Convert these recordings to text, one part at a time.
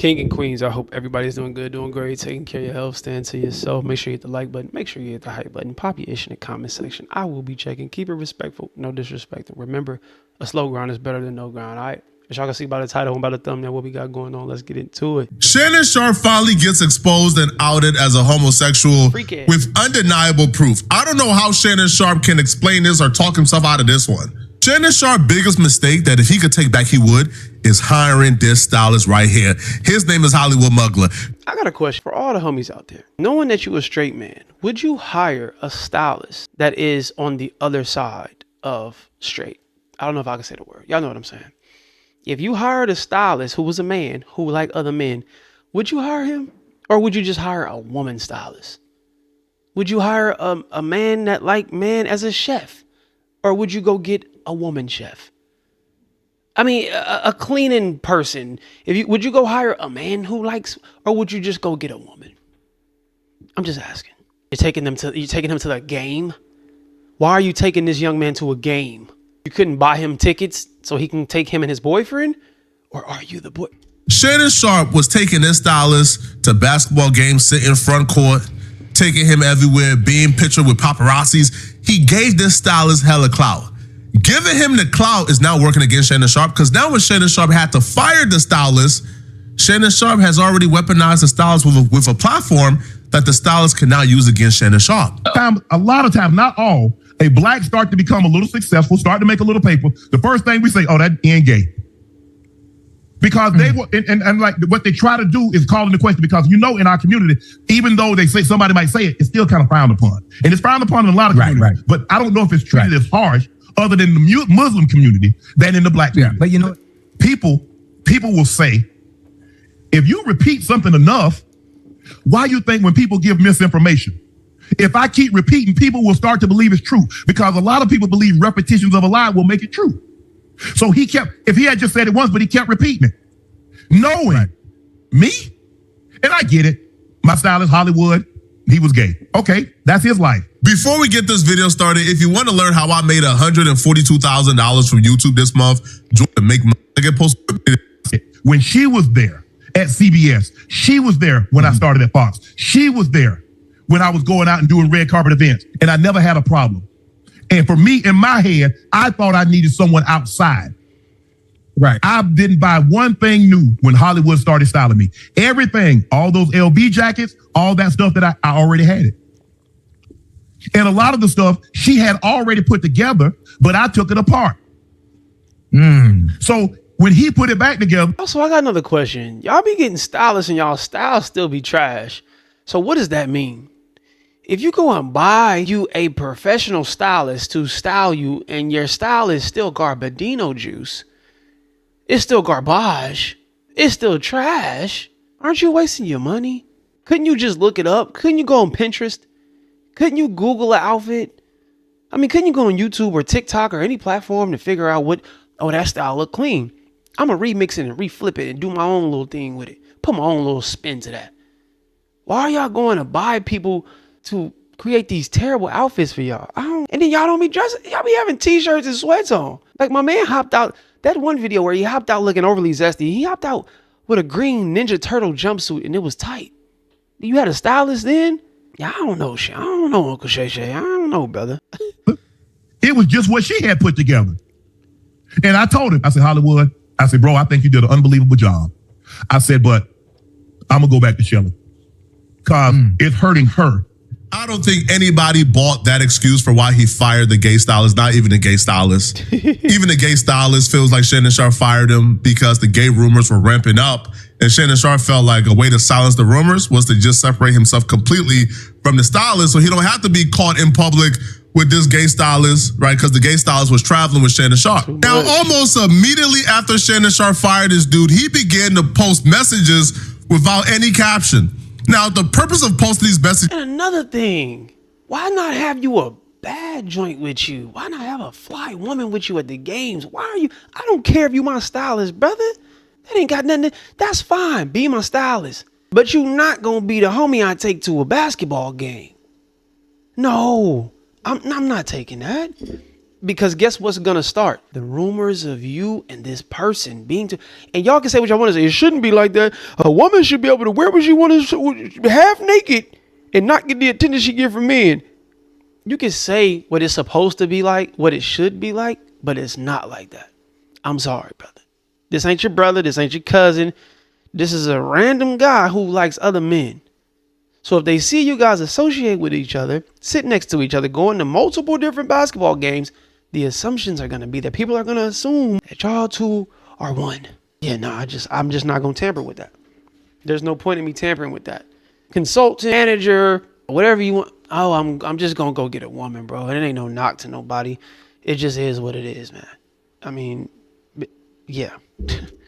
King and queens, I hope everybody's doing good, doing great, taking care of your health, stand to yourself. Make sure you hit the like button. Make sure you hit the hype button. Pop your ish in the comment section. I will be checking. Keep it respectful, no disrespect. Remember, a slow grind is better than no grind, all right? As y'all can see by the title and by the thumbnail what we got going on, let's get into it. Shannon Sharp finally gets exposed and outed as a homosexual with undeniable proof. I don't know how Shannon Sharp can explain this or talk himself out of this one. Shannon Sharp's biggest mistake that if he could take back, he would, is hiring this stylist right here. His name is Hollywood Muggler. I got a question for all the homies out there. Knowing that you a straight man, would you hire a stylist that is on the other side of straight? I don't know if I can say the word. Y'all know what I'm saying. If you hired a stylist who was a man who liked other men, would you hire him? Or would you just hire a woman stylist? Would you hire a man that liked men as a chef? Or would you go get a woman chef? I mean, a cleaning person. Would you go hire a man who likes, or would you just go get a woman? I'm just asking. You're taking him to the game? Why are you taking this young man to a game? You couldn't buy him tickets so he can take him and his boyfriend? Or are you the boy? Shannon Sharp was taking this stylist to basketball games, sitting front court, taking him everywhere, being pictured with paparazzis. He gave this stylist hella clout. Giving him the clout is now working against Shannon Sharp, because now when Shannon Sharp had to fire the stylist, Shannon Sharp has already weaponized the stylist with a platform that the stylist can now use against Shannon Sharp. A lot of times, not all, a black start to become a little successful, start to make a little paper. The first thing we say, oh, that ain't gay. Because they were, and like what they try to do is call into question, because in our community, even though they say somebody might say it, it's still kind of frowned upon. And it's frowned upon in a lot of communities. Right. But I don't know if it's treated as harsh other than the Muslim community than in the black community. But people will say, if you repeat something enough, why you think when people give misinformation? If I keep repeating, people will start to believe it's true, because a lot of people believe repetitions of a lie will make it true. So if he had just said it once, but he kept repeating it, knowing me, and I get it, my stylist, Hollywood, he was gay. Okay, that's his life. Before we get this video started, if you want to learn how I made $142,000 from YouTube this month, join the Make Money. When she was there at CBS, she was there when I started at Fox. She was there when I was going out and doing red carpet events, and I never had a problem. And for me, in my head, I thought I needed someone outside. Right. I didn't buy one thing new when Hollywood started styling me. Everything, all those LB jackets, all that stuff that I already had it. And a lot of the stuff she had already put together, but I took it apart. So when he put it back together. Also, I got another question. Y'all be getting stylists and y'all styles still be trash. So what does that mean? If you go and buy you a professional stylist to style you and your style is still garbadino juice, it's still garbage, it's still trash, aren't you wasting your money? Couldn't you just look it up? Couldn't you go on Pinterest? Couldn't you Google an outfit? I mean, couldn't you go on YouTube or TikTok or any platform to figure out that style look clean? I'm going to remix it and reflip it and do my own little thing with it. Put my own little spin to that. Why are y'all going to buy people to create these terrible outfits for y'all? And then y'all don't be dressing. Y'all be having t-shirts and sweats on. Like my man hopped out. That one video where he hopped out looking overly zesty. He hopped out with a green Ninja Turtle jumpsuit and it was tight. You had a stylist then? Yeah, I don't know, Shay. I don't know, Uncle Shay Shay. I don't know, brother. It was just what she had put together. And I told him, I said, Hollywood, I said, bro, I think you did an unbelievable job. I said, but I'm going to go back to Shelly because it's hurting her. I don't think anybody bought that excuse for why he fired the gay stylist, not even the gay stylist. Even the gay stylist feels like Shannon Sharp fired him because the gay rumors were ramping up. And Shannon Sharp felt like a way to silence the rumors was to just separate himself completely from the stylist so he don't have to be caught in public with this gay stylist, right? Because the gay stylist was traveling with Shannon Sharp. Now, almost immediately after Shannon Sharp fired this dude, he began to post messages without any caption. Now, the purpose of posting these messages. And another thing, why not have you a bad joint with you? Why not have a fly woman with you at the games? Why are you? I don't care if you my stylist, brother. That ain't got nothing. That's fine. Be my stylist. But you not gonna be the homie I take to a basketball game. No, I'm not taking that. Because guess what's gonna start? The rumors of you and this person and y'all can say what y'all want to say. It shouldn't be like that. A woman should be able to wear what she wants to, half naked, and not get the attention she get from men. You can say what it's supposed to be like, what it should be like, but it's not like that. I'm sorry, brother. This ain't your brother. This ain't your cousin. This is a random guy who likes other men. So if they see you guys associate with each other, sit next to each other, going to multiple different basketball games, the assumptions are going to be that people are going to assume that y'all two are one. Yeah, no, I'm just not going to tamper with that. There's no point in me tampering with that. Consultant, manager, whatever you want. Oh, I'm just going to go get a woman, bro. And it ain't no knock to nobody. It just is what it is, man. I mean, yeah.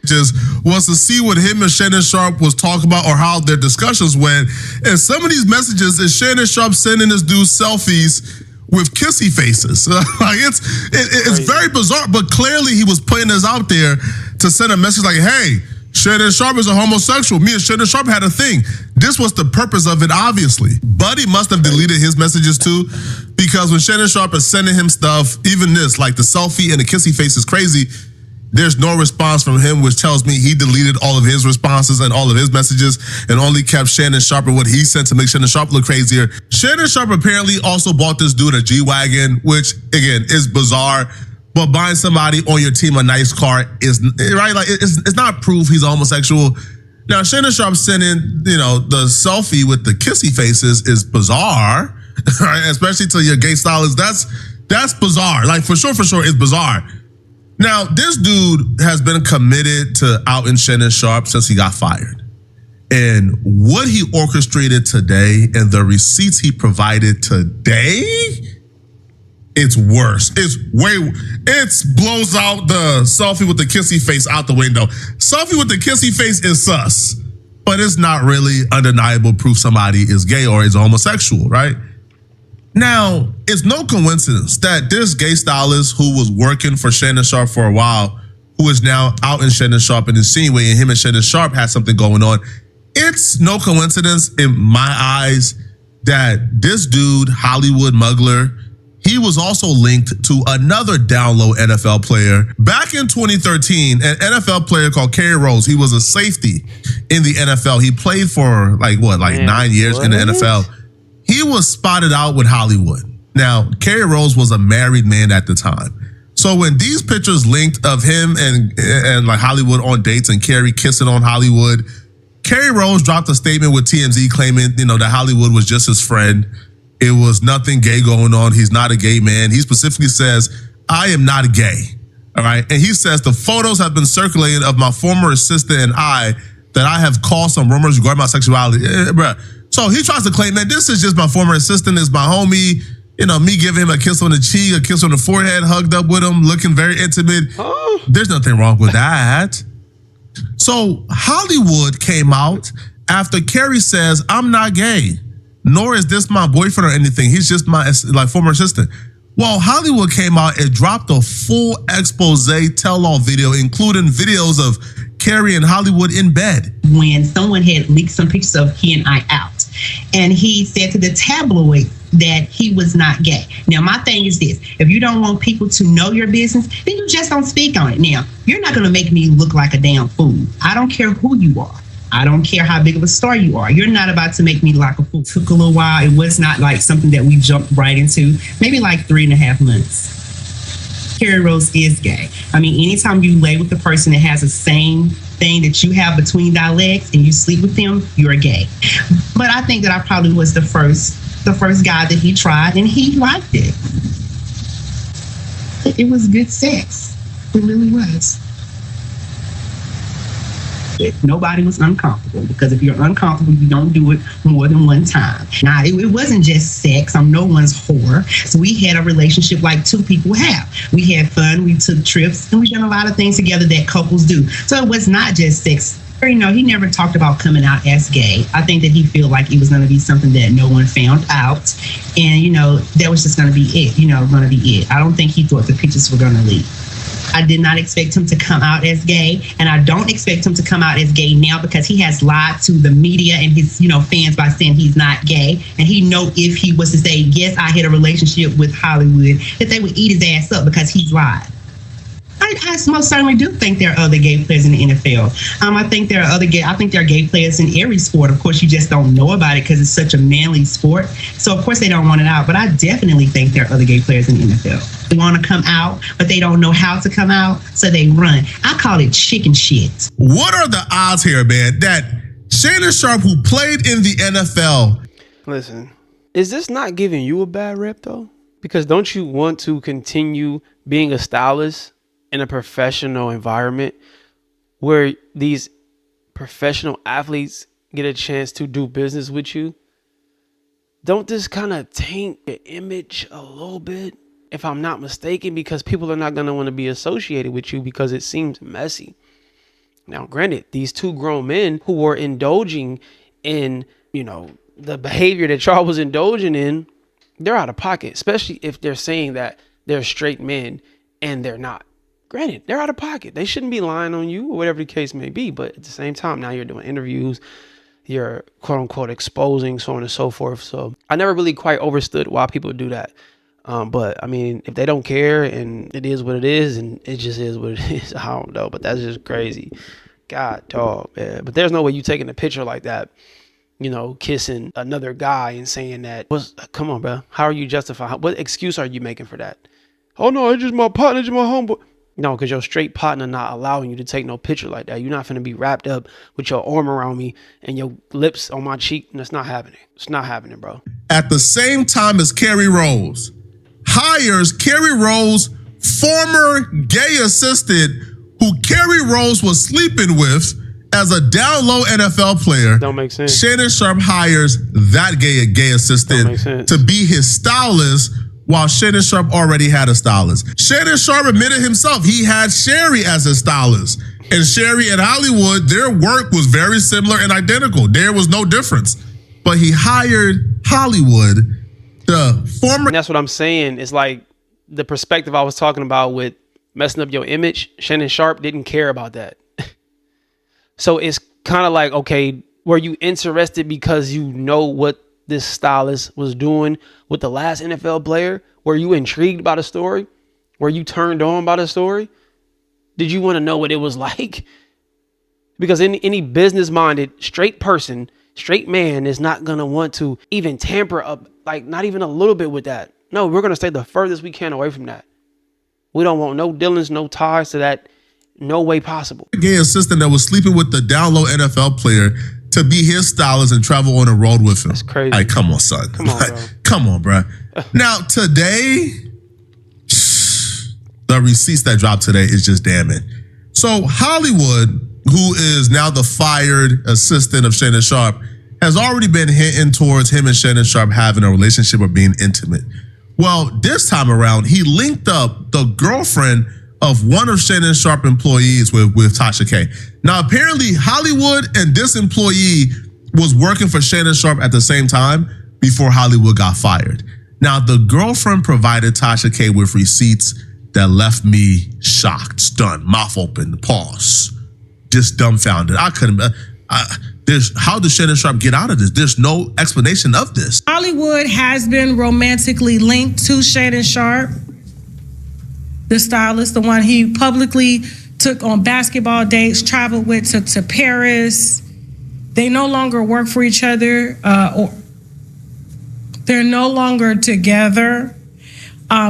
Just wants to see what him and Shannon Sharpe was talking about or how their discussions went. And some of these messages is Shannon Sharpe sending this dude selfies with kissy faces. Like it's very bizarre, but clearly he was putting this out there to send a message like, hey, Shannon Sharpe is a homosexual. Me and Shannon Sharpe had a thing. This was the purpose of it, obviously. Buddy must have deleted his messages too, because when Shannon Sharpe is sending him stuff, even this, like the selfie and the kissy face is crazy, there's no response from him, which tells me he deleted all of his responses and all of his messages and only kept Shannon Sharpe and what he sent to make Shannon Sharpe look crazier. Shannon Sharpe apparently also bought this dude a G-Wagon, which, again, is bizarre. But buying somebody on your team a nice car is, right? Like, it's not proof he's a homosexual. Now, Shannon Sharpe sending, the selfie with the kissy faces is bizarre, right? Especially to your gay stylist. That's bizarre. Like, for sure, it's bizarre. Now, this dude has been committed to outing Shannon Sharpe since he got fired. And what he orchestrated today and the receipts he provided today, it's worse. It blows out the selfie with the kissy face out the window. Selfie with the kissy face is sus, but it's not really undeniable proof somebody is gay or is homosexual, right? Now, it's no coincidence that this gay stylist who was working for Shannon Sharpe for a while, who is now out in Shannon Sharpe and insinuating him and Shannon Sharpe had something going on. It's no coincidence in my eyes that this dude, Hollywood Muggler, he was also linked to another down low NFL player. Back in 2013, an NFL player called Kerry Rose, he was a safety in the NFL. He played for 9 years in the NFL. He was spotted out with Hollywood. Now, Kerry Rose was a married man at the time. So when these pictures linked of him and like Hollywood on dates and Kerry kissing on Hollywood, Kerry Rose dropped a statement with TMZ claiming, that Hollywood was just his friend. It was nothing gay going on. He's not a gay man. He specifically says, I am not gay. All right. And he says the photos have been circulated of my former assistant and I that I have caused some rumors regarding my sexuality. Bruh. So he tries to claim, man, this is just my former assistant, is my homie. Me giving him a kiss on the cheek, a kiss on the forehead, hugged up with him, looking very intimate. Oh. There's nothing wrong with that. So Hollywood came out after Kerry says, I'm not gay, nor is this my boyfriend or anything. He's just my former assistant. Well, Hollywood came out and dropped a full expose tell-all video, including videos of Kerry and Hollywood in bed. When someone had leaked some pictures of he and I out, and he said to the tabloid that he was not gay. Now, my thing is this: if you don't want people to know your business, then you just don't speak on it. Now, you're not going to make me look like a damn fool. I don't care who you are. I don't care how big of a star you are. You're not about to make me like a fool. It took a little while. It was not like something that we jumped right into. Maybe like 3.5 months. Kerry Rose is gay. I mean, anytime you lay with the person that has the same thing that you have between thy legs and you sleep with them, you're gay. But I think that I probably was the first guy that he tried, and he liked it. It was good sex. It really was. Nobody was uncomfortable, because if you're uncomfortable, you don't do it more than one time. Now, it wasn't just sex. I'm no one's whore. So we had a relationship like two people have. We had fun, we took trips, and we done a lot of things together that couples do. So it was not just sex. He never talked about coming out as gay. I think that he felt like it was going to be something that no one found out. And, that was just going to be it, going to be it. I don't think he thought the pictures were going to leak. I did not expect him to come out as gay, and I don't expect him to come out as gay now because he has lied to the media and his, fans by saying he's not gay. And he know if he was to say, yes, I had a relationship with Hollywood, that they would eat his ass up because he's lied. I most certainly do think there are other gay players in the NFL. I think there are gay players in every sport. Of course, you just don't know about it because it's such a manly sport. So, of course, they don't want it out. But I definitely think there are other gay players in the NFL. They want to come out, but they don't know how to come out, so they run. I call it chicken shit. What are the odds here, man, that Shannon Sharpe, who played in the NFL... Listen, is this not giving you a bad rep, though? Because don't you want to continue being a stylist in a professional environment where these professional athletes get a chance to do business with you? Don't this kind of taint your image a little bit, if I'm not mistaken, because people are not going to want to be associated with you because it seems messy. Now, granted, these two grown men who were indulging in, the behavior that Charles was indulging in, they're out of pocket, especially if they're saying that they're straight men and they're not. Granted, they're out of pocket. They shouldn't be lying on you or whatever the case may be. But at the same time, now you're doing interviews, you're quote unquote exposing, so on and so forth. So I never really quite understood why people do that. But I mean, if they don't care and it is what it is and it just is what it is, I don't know. But that's just crazy. God, dog, man. But there's no way you taking a picture like that, kissing another guy and saying that. Come on, bro. How are you justifying? What excuse are you making for that? Oh, no, it's just my partner, it's just my homeboy. No, because your straight partner not allowing you to take no picture like that. You're not finna be wrapped up with your arm around me and your lips on my cheek. And it's not happening. It's not happening, bro. At the same time as Kerry Rose hires Kerry Rose, former gay assistant who Kerry Rose was sleeping with as a down low NFL player. Don't make sense. Shannon Sharpe hires that gay assistant to be his stylist, while Shannon Sharpe already had a stylist. Shannon Sharpe admitted himself he had Sherry as a stylist. And Sherry and Hollywood, their work was very similar and identical. There was no difference. But he hired Hollywood, the former... And that's what I'm saying. It's like the perspective I was talking about with messing up your image. Shannon Sharpe didn't care about that. So it's kind of like, okay, were you interested because you know what this stylist was doing with the last NFL player? Were you intrigued by the story? Were you turned on by the story? Did you want to know what it was like? Because any business-minded straight person, straight man is not going to want to even tamper up, like not even a little bit with that. No, we're going to stay the furthest we can away from that. We don't want no dealings, no ties to that. No way possible. Gay assistant that was sleeping with the down low NFL player to be his stylist and travel on the road with him. That's crazy. Like, come on, son. Come on, bro. Come on, bro. Now, today, the receipts that dropped today is just damning. So Hollywood, who is now the fired assistant of Shannon Sharpe, has already been hinting towards him and Shannon Sharpe having a relationship or being intimate. Well, this time around, he linked up the girlfriend of one of Shannon Sharpe employees with Tasha K. Now, apparently, Hollywood and this employee was working for Shannon Sharpe at the same time before Hollywood got fired. Now, the girlfriend provided Tasha K with receipts that left me shocked, stunned, mouth open, pause, just dumbfounded. I couldn't. How did Shannon Sharpe get out of this? There's no explanation of this. Hollywood has been romantically linked to Shannon Sharpe, the stylist, the one he publicly took on basketball dates, traveled with to Paris. They no longer work for each other, or they're no longer together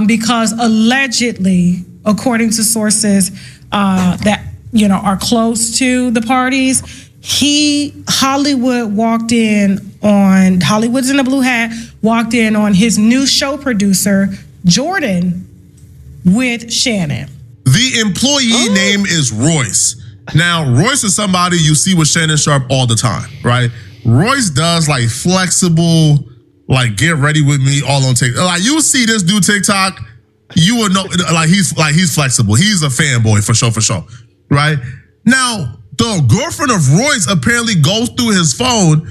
because allegedly, according to sources that are close to the parties, Hollywood's in the Blue Hat walked in on his new show producer, Jordan, with Shannon. The employee name is Royce. Now, Royce is somebody you see with Shannon Sharpe all the time, right? Royce does like flexible, like get ready with me all on TikTok. Like you see this dude TikTok, you will know he's flexible. He's a fanboy for sure, right? Now, the girlfriend of Royce apparently goes through his phone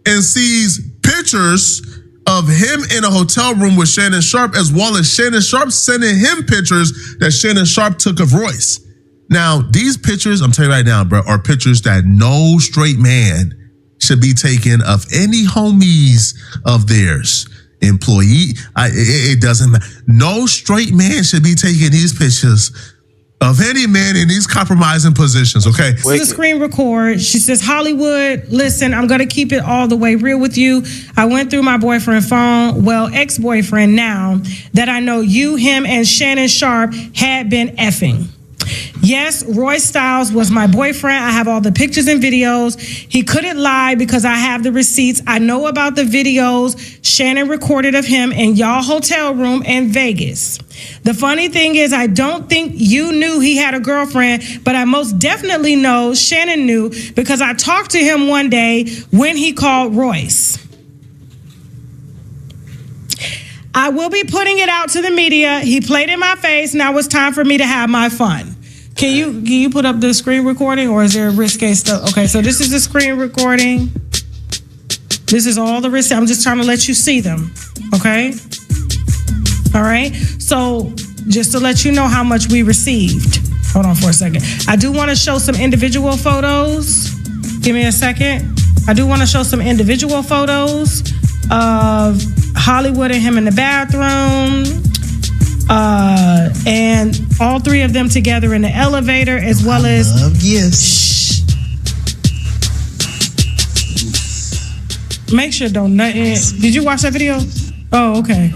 and sees pictures of him in a hotel room with Shannon Sharpe, as well as Shannon Sharpe sending him pictures that Shannon Sharpe took of Royce. Now, these pictures, I'm telling you right now, bro, are pictures that no straight man should be taking of any homies of theirs. Employee, it doesn't matter. No straight man should be taking these pictures of any man in these compromising positions, okay? This is a screen record. She says, Hollywood, listen, I'm going to keep it all the way real with you. I went through my boyfriend phone, well, ex-boyfriend now, that I know you, him, and Shannon Sharpe had been effing. Yes, Roy Styles was my boyfriend. I have all the pictures and videos. He couldn't lie because I have the receipts. I know about the videos Shannon recorded of him in y'all hotel room in Vegas. The funny thing is, I don't think you knew he had a girlfriend, but I most definitely know Shannon knew because I talked to him one day when he called Royce. I will be putting it out to the media. He played in my face. Now it's time for me to have my fun. Can you put up the screen recording, or is there risque stuff? Okay, so this is the screen recording. This is all the risque. I'm just trying to let you see them. Okay? All right. So just to let you know how much we received. Hold on for a second. I do want to show some individual photos. Give me a second. I do want to show some individual photos of Hollywood and him in the bathroom. And all three of them together in the elevator, as well as. Shh. Make sure don't nothing. Did you watch that video? Oh, okay.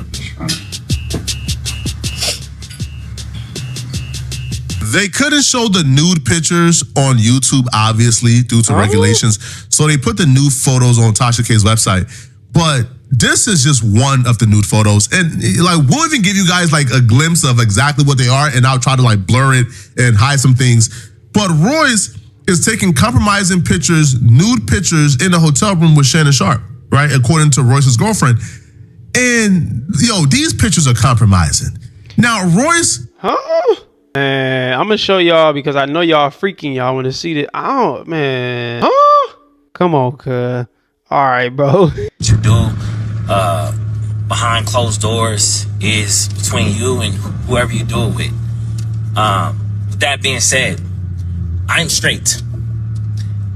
They couldn't show the nude pictures on YouTube, obviously, due to regulations. So they put the nude photos on Tasha K's website. But this is just one of the nude photos. And like, we'll even give you guys like a glimpse of exactly what they are, and I'll try to like blur it and hide some things. But Royce is taking compromising pictures, nude pictures in a hotel room with Shannon Sharpe, right? According to Royce's girlfriend. And these pictures are compromising. Now, Royce. Man, I'm gonna show y'all because I know y'all freaking. Y'all want to see that. Man. Come on, cuz. All right, bro. What you do behind closed doors is between you and whoever you do it with. With that being said, I'm straight.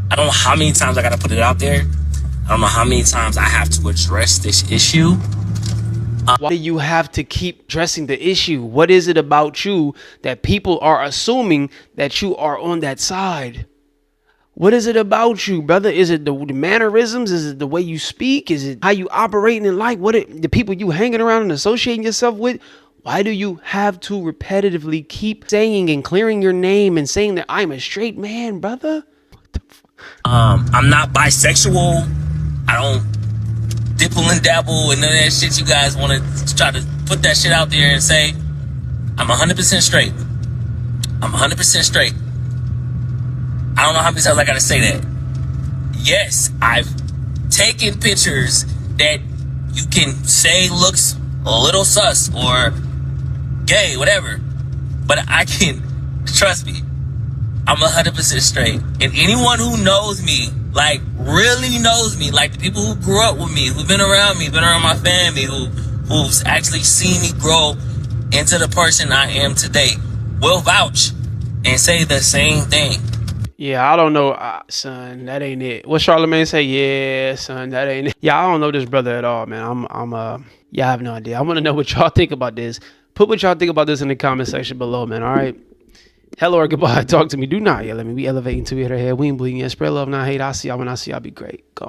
I don't know how many times I gotta put it out there. I don't know how many times I have to address this issue. Why do you have to keep addressing the issue? What is it about you that people are assuming that you are on that side? What is it about you, brother? Is it the mannerisms? Is it the way you speak? Is it how you operating in life? The people you hanging around and associating yourself with? Why do you have to repetitively keep saying and clearing your name and saying that I'm a straight man, brother? What the I'm not bisexual. I don't dipple and dabble and none of that shit you guys want to try to put that shit out there and say. I'm 100% straight. I'm 100% straight. I don't know how many times I gotta say that. Yes, I've taken pictures that you can say looks a little sus or gay, whatever. But I can, trust me, I'm 100% straight. And anyone who knows me, like really knows me, like the people who grew up with me, who've been around me, been around my family, who's actually seen me grow into the person I am today, will vouch and say the same thing. Yeah, I don't know, son. That ain't it. What Charlamagne say? Yeah, son, that ain't it. Yeah, I don't know this brother at all, man. I have no idea. I want to know what y'all think about this. Put what y'all think about this in the comment section below, man. All right. Hello or goodbye. Talk to me. Do not yell at me. We elevating to it. Head. We ain't bleeding yet. Spread love, not hate. I see y'all when I see y'all. Be great. Go.